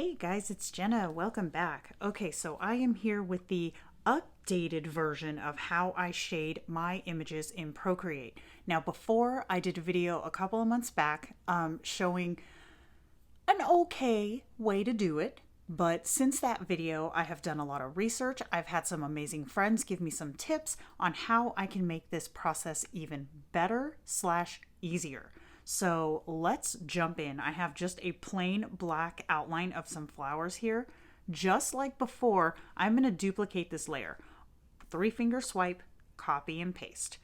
Hey guys, it's Jenna. Welcome back. Okay, so I am here with the updated version of how I shade my images in Procreate. Now, before I did a video a couple of months back showing an okay way to do it. But since that video, I have done a lot of research. I've had some amazing friends give me some tips on how I can make this process even better / easier. So let's jump in. I have just a plain black outline of some flowers here. Just like before, I'm going to duplicate this layer. 3-finger swipe, copy and paste.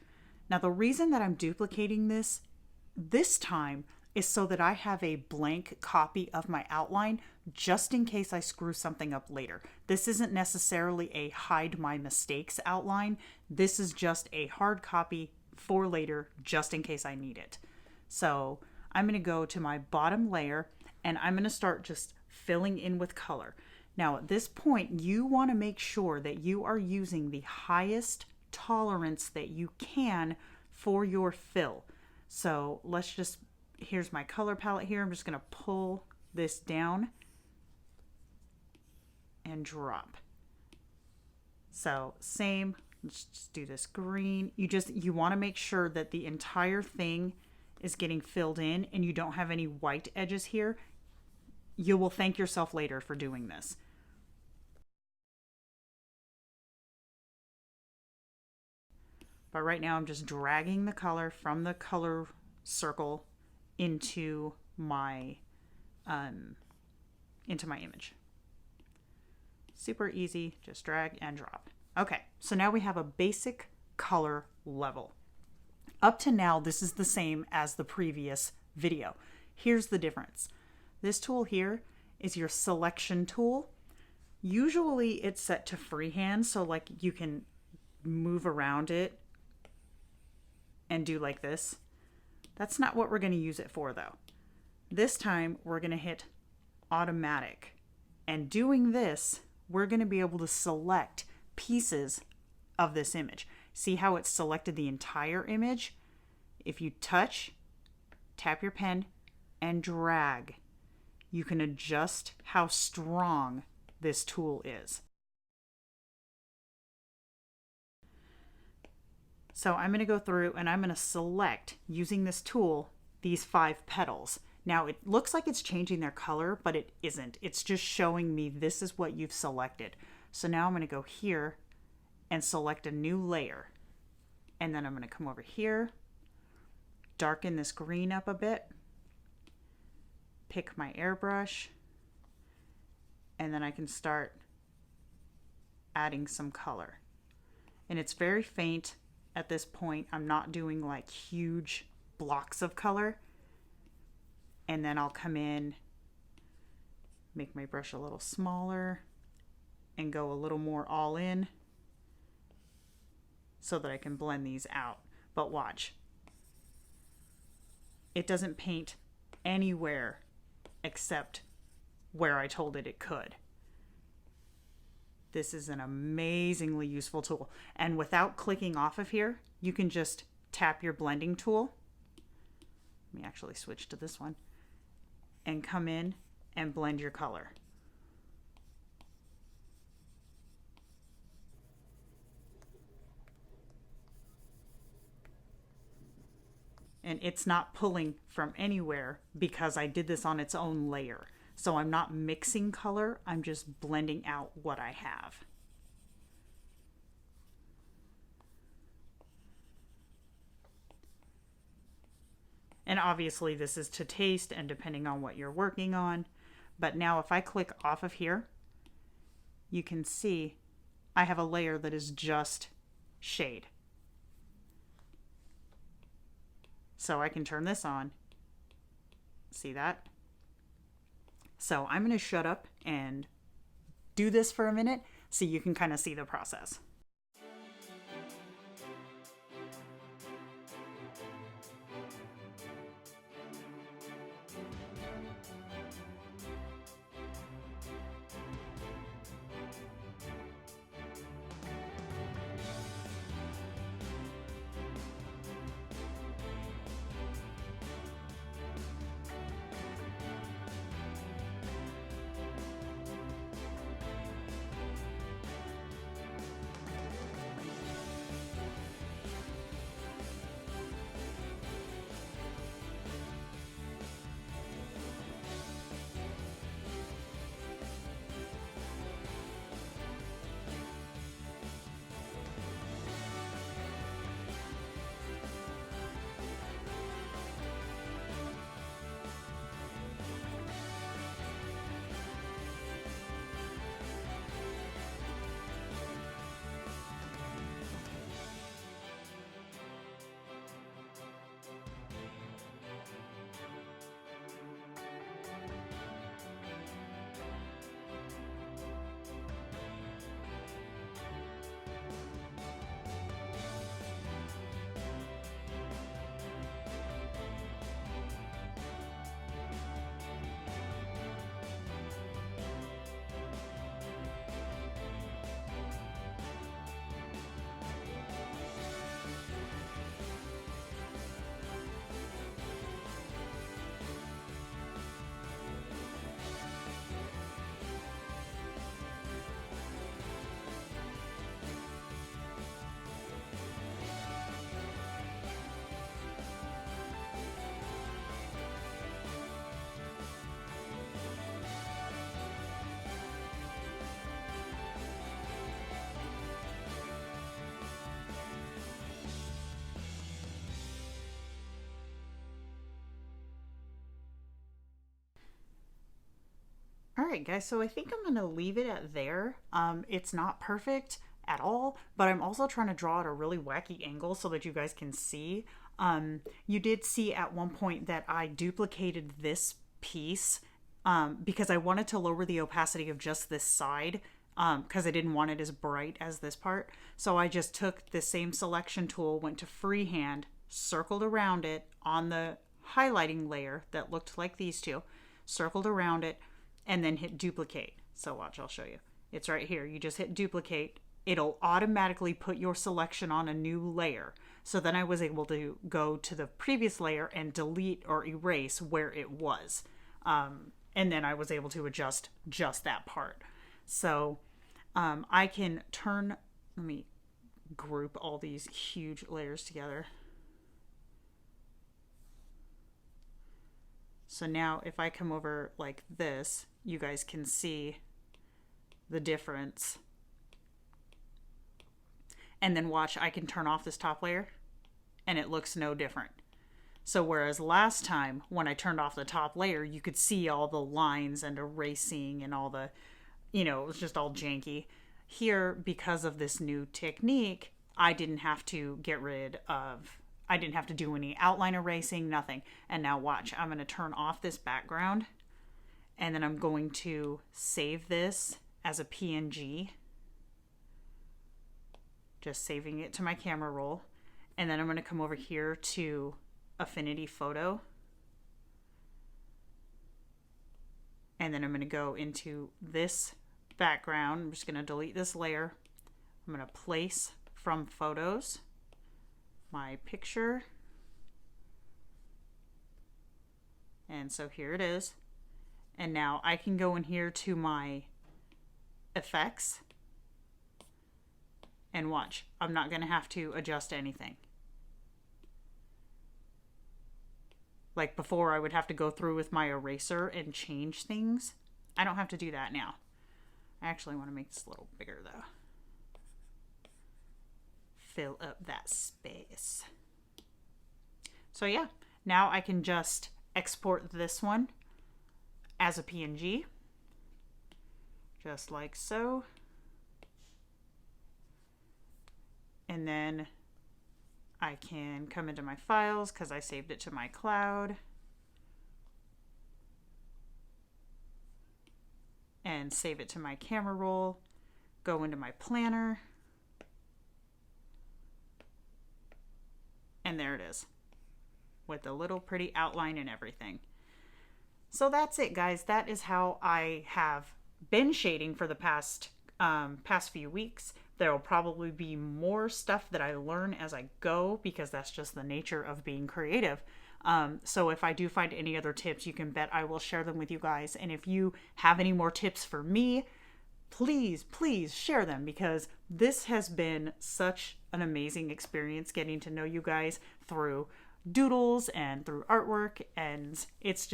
Now the reason that I'm duplicating this time is so that I have a blank copy of my outline just in case I screw something up later. This isn't necessarily a hide my mistakes outline. This is just a hard copy for later just in case I need it. So I'm going to go to my bottom layer and I'm going to start just filling in with color. Now at this point, you want to make sure that you are using the highest tolerance that you can for your fill. So here's my color palette here. I'm just going to pull this down and drop. So same, let's just do this green. You want to make sure that the entire thing is getting filled in and you don't have any white edges here. You will thank yourself later for doing this. But right now I'm just dragging the color from the color circle into my image. Super easy, just drag and drop. Okay, so now we have a basic color level. Up to now, this is the same as the previous video. Here's the difference. This tool here is your selection tool. Usually it's set to freehand, so like you can move around it and do like this. That's not what we're going to use it for though. This time we're going to hit automatic. And doing this, we're going to be able to select pieces of this image. See how it's selected the entire image? If you touch, tap your pen, and drag, you can adjust how strong this tool is. So I'm going to go through and I'm going to select, using this tool, these 5 petals. Now it looks like it's changing their color, but it isn't. It's just showing me this is what you've selected. So now I'm going to go here and select a new layer. And then I'm going to come over here, darken this green up a bit, pick my airbrush, and then I can start adding some color. And it's very faint at this point. I'm not doing like huge blocks of color. And then I'll come in, make my brush a little smaller, and go a little more all in so that I can blend these out. But watch. It doesn't paint anywhere except where I told it could. This is an amazingly useful tool. And without clicking off of here, you can just tap your blending tool. Let me actually switch to this one. And come in and blend your color. And it's not pulling from anywhere because I did this on its own layer. So I'm not mixing color, I'm just blending out what I have. And obviously this is to taste and depending on what you're working on. But now if I click off of here, you can see I have a layer that is just shade. So I can turn this on. See that? So I'm going to shut up and do this for a minute so you can kind of see the process. right, guys, so I think I'm gonna leave it at there. It's not perfect at all, but I'm also trying to draw at a really wacky angle so that you guys can see. You did see at one point that I duplicated this piece because I wanted to lower the opacity of just this side because I didn't want it as bright as this part. So I just took the same selection tool, went to freehand, circled around it on the highlighting layer that looked like these two, circled around it, and then hit duplicate. So watch, I'll show you. It's right here. You just hit duplicate. It'll automatically put your selection on a new layer. So then I was able to go to the previous layer and delete or erase where it was. And then I was able to adjust just that part. So I can turn, let me group all these huge layers together. So now if I come over like this, you guys can see the difference. And then watch, I can turn off this top layer and it looks no different. So whereas last time when I turned off the top layer, you could see all the lines and erasing and all the, you know, it was just all janky. Here, because of this new technique, I didn't have to get rid of, I didn't have to do any outline erasing, nothing. And now watch, I'm going to turn off this background and then I'm going to save this as a PNG. Just saving it to my camera roll. And then I'm going to come over here to Affinity Photo. And then I'm going to go into this background. I'm just going to delete this layer. I'm going to place from photos my picture. And so here it is. And now I can go in here to my effects and watch. I'm not going to have to adjust anything. Like before, I would have to go through with my eraser and change things. I don't have to do that now. I actually want to make this a little bigger though. Fill up that space. So yeah, now I can just export this one as a PNG. Just like so. And then I can come into my files because I saved it to my cloud. And save it to my camera roll. Go into my planner. And there it is. With a little pretty outline and everything. So that's it, guys. That is how I have been shading for the past few weeks. There will probably be more stuff that I learn as I go because that's just the nature of being creative. So if I do find any other tips, you can bet I will share them with you guys. And if you have any more tips for me, please, please share them because this has been such an amazing experience getting to know you guys through doodles and through artwork. And it's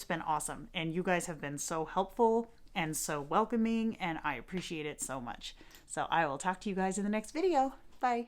been awesome. And you guys have been so helpful and so welcoming, and I appreciate it so much. So I will talk to you guys in the next video. Bye.